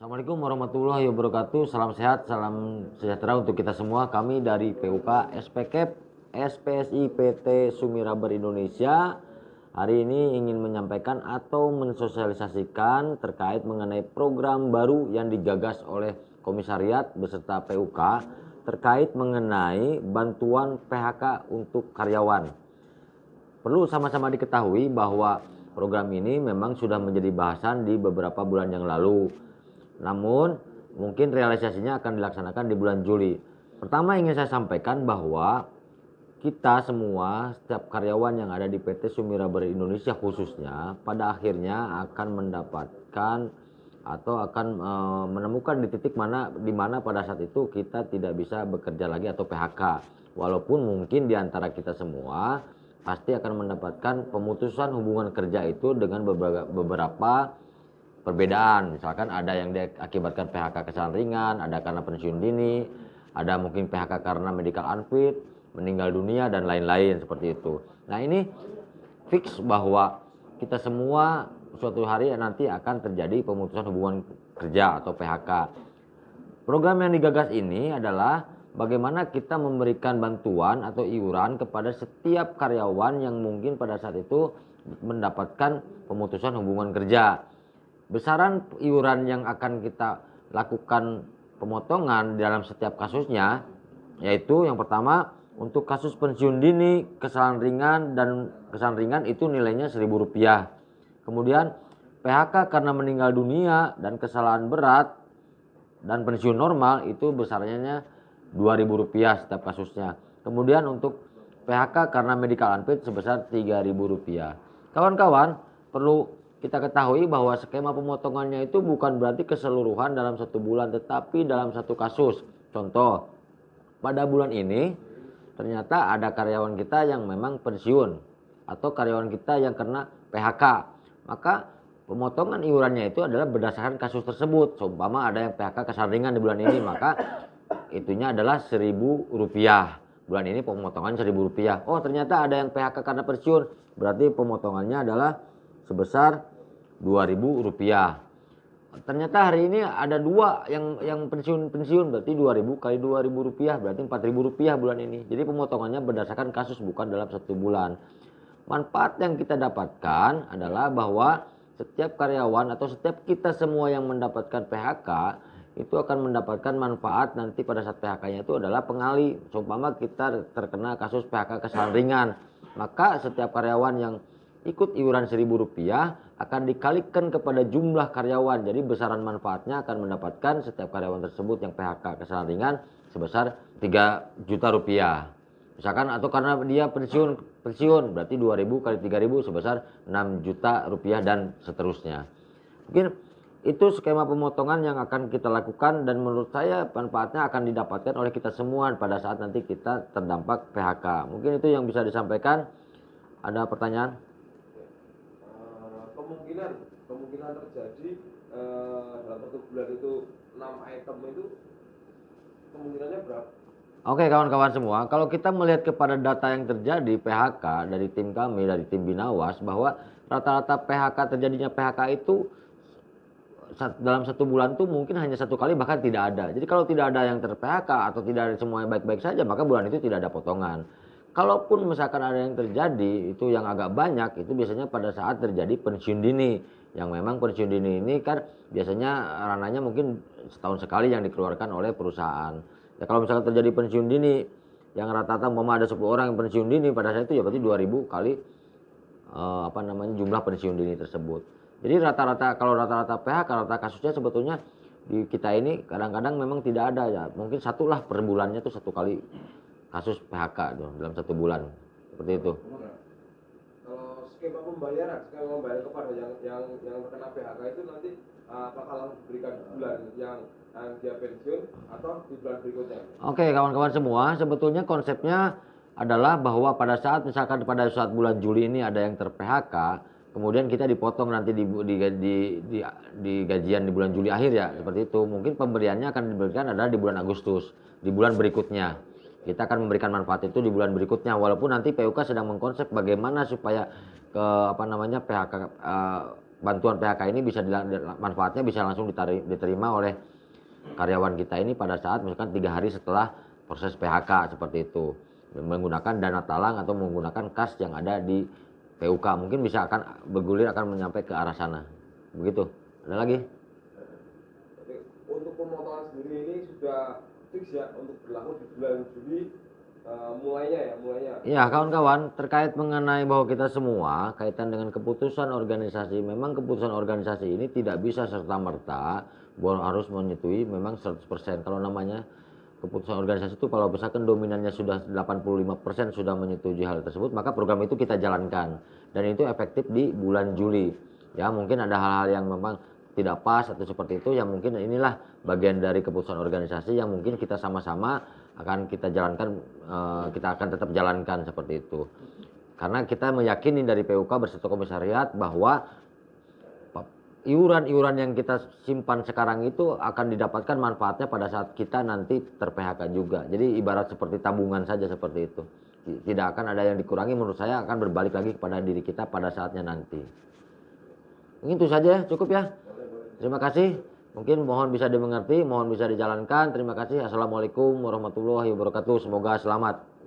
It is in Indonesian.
Assalamualaikum warahmatullahi wabarakatuh. Salam sehat, salam sejahtera untuk kita semua. Kami dari PUK SPKEP SPSI PT Sumiraber Indonesia hari ini ingin menyampaikan atau mensosialisasikan terkait mengenai program baru yang digagas oleh Komisariat beserta PUK terkait mengenai bantuan PHK untuk karyawan. Perlu sama-sama diketahui bahwa program ini memang sudah menjadi bahasan di beberapa bulan yang lalu. Namun mungkin realisasinya akan dilaksanakan di bulan Juli. Pertama ingin saya sampaikan bahwa kita semua, setiap karyawan yang ada di PT Sumiraber Indonesia khususnya, pada akhirnya akan mendapatkan atau akan menemukan di titik di mana pada saat itu kita tidak bisa bekerja lagi atau PHK. Walaupun mungkin di antara kita semua pasti akan mendapatkan pemutusan hubungan kerja itu dengan beberapa perbedaan. Misalkan ada yang diakibatkan PHK kesalahan ringan, ada karena pensiun dini, ada mungkin PHK karena medical unfit, meninggal dunia, dan lain-lain seperti itu. Nah, ini fix bahwa kita semua suatu hari nanti akan terjadi pemutusan hubungan kerja atau PHK. Program yang digagas ini adalah bagaimana kita memberikan bantuan atau iuran kepada setiap karyawan yang mungkin pada saat itu mendapatkan pemutusan hubungan kerja. Besaran iuran yang akan kita lakukan pemotongan dalam setiap kasusnya, yaitu yang pertama untuk kasus pensiun dini, kesalahan ringan itu nilainya Rp1.000. Kemudian PHK karena meninggal dunia dan kesalahan berat dan pensiun normal itu besarnya Rp2.000 setiap kasusnya. Kemudian untuk PHK karena medical unfit sebesar Rp3.000. Kawan-kawan, perlu kita ketahui bahwa skema pemotongannya itu bukan berarti keseluruhan dalam satu bulan, tetapi dalam satu kasus. Contoh, pada bulan ini ternyata ada karyawan kita yang memang pensiun atau karyawan kita yang kena PHK. Maka pemotongan iurannya itu adalah berdasarkan kasus tersebut. Seumpama ada yang PHK kesalahan ringan di bulan ini, maka itunya adalah Rp1.000. Bulan ini pemotongan Rp1.000. Oh, ternyata ada yang PHK karena pensiun, berarti pemotongannya adalah sebesar Rp2.000. Ternyata hari ini ada dua yang pensiun, berarti 2.000 kali Rp2.000 berarti Rp4.000 bulan ini. Jadi pemotongannya berdasarkan kasus, bukan dalam satu bulan. Manfaat yang kita dapatkan adalah bahwa setiap karyawan atau setiap kita semua yang mendapatkan PHK itu akan mendapatkan manfaat nanti pada saat PHK-nya itu adalah pengali. Seumpama kita terkena kasus PHK kesalahan ringan, maka setiap karyawan yang ikut iuran Rp1.000 akan dikalikan kepada jumlah karyawan. Jadi besaran manfaatnya akan mendapatkan setiap karyawan tersebut yang PHK kesalahan ringan sebesar Rp3 juta. Misalkan, atau karena dia pensiun berarti 2.000 kali 3.000 sebesar Rp6 juta dan seterusnya. Mungkin itu skema pemotongan yang akan kita lakukan, dan menurut saya manfaatnya akan didapatkan oleh kita semua pada saat nanti kita terdampak PHK. Mungkin itu yang bisa disampaikan. Ada pertanyaan? Kemungkinan terjadi dalam satu bulan itu 6 item itu kemungkinannya berapa? Oke kawan-kawan semua, kalau kita melihat kepada data yang terjadi PHK dari tim kami, dari tim Binawas, bahwa rata-rata PHK terjadinya PHK itu dalam satu bulan tuh mungkin hanya satu kali, bahkan tidak ada. Jadi kalau tidak ada yang ter-PHK atau tidak ada semuanya baik-baik saja, maka bulan itu tidak ada potongan. Kalaupun misalkan ada yang terjadi itu yang agak banyak, itu biasanya pada saat terjadi pensiun dini. Yang memang pensiun dini ini kan biasanya ranahnya mungkin setahun sekali yang dikeluarkan oleh perusahaan. Ya kalau misalkan terjadi pensiun dini yang rata-rata ada 10 orang yang pensiun dini pada saat itu, ya berarti 2.000 kali jumlah pensiun dini tersebut. Jadi rata-rata, kalau rata-rata PHK, rata kasusnya sebetulnya di kita ini kadang-kadang memang tidak ada ya. Mungkin satulah per bulannya tuh satu kali kasus PHK dalam satu bulan, seperti itu. Kalau skema pembayaran kepada yang terkena PHK itu nanti apakah diberikan bulan yang dia pensiun atau di bulan berikutnya? Oke kawan-kawan semua, sebetulnya konsepnya adalah bahwa pada saat misalkan pada saat bulan Juli ini ada yang ter-PHK, kemudian kita dipotong nanti di gajian di bulan Juli akhir ya, seperti itu. Mungkin pemberiannya akan diberikan adalah di bulan Agustus, di bulan berikutnya. Kita akan memberikan manfaat itu di bulan berikutnya, walaupun nanti PUK sedang mengkonsep bagaimana supaya PHK bantuan PHK ini bisa manfaatnya bisa langsung diterima oleh karyawan kita ini pada saat misalkan 3 hari setelah proses PHK seperti itu, menggunakan dana talang atau menggunakan kas yang ada di PUK. Mungkin bisa akan bergulir akan menyampai ke arah sana. Begitu. Ada lagi? Jadi, untuk pemotongan sendiri ini sudah fix ya untuk berlaku di bulan Juli mulainya. Ya kawan-kawan, terkait mengenai bahwa kita semua kaitan dengan keputusan organisasi, memang keputusan organisasi ini tidak bisa serta-merta bahwa harus menyetujui memang 100%. Kalau namanya keputusan organisasi itu kalau misalkan dominannya sudah 85% sudah menyetujui hal tersebut, maka program itu kita jalankan dan itu efektif di bulan Juli. Ya mungkin ada hal-hal yang memang tidak pas atau seperti itu, yang mungkin inilah bagian dari keputusan organisasi yang mungkin kita sama-sama akan kita jalankan, kita akan tetap jalankan seperti itu. Karena kita meyakini dari PUK Bersatu Komisariat bahwa iuran-iuran yang kita simpan sekarang itu akan didapatkan manfaatnya pada saat kita nanti ter-PHK juga. Jadi ibarat seperti tabungan saja seperti itu. Tidak akan ada yang dikurangi, menurut saya akan berbalik lagi kepada diri kita pada saatnya nanti. Mungkin itu saja, cukup ya. Terima kasih. Mungkin mohon bisa dimengerti, mohon bisa dijalankan. Terima kasih. Assalamualaikum warahmatullahi wabarakatuh. Semoga selamat.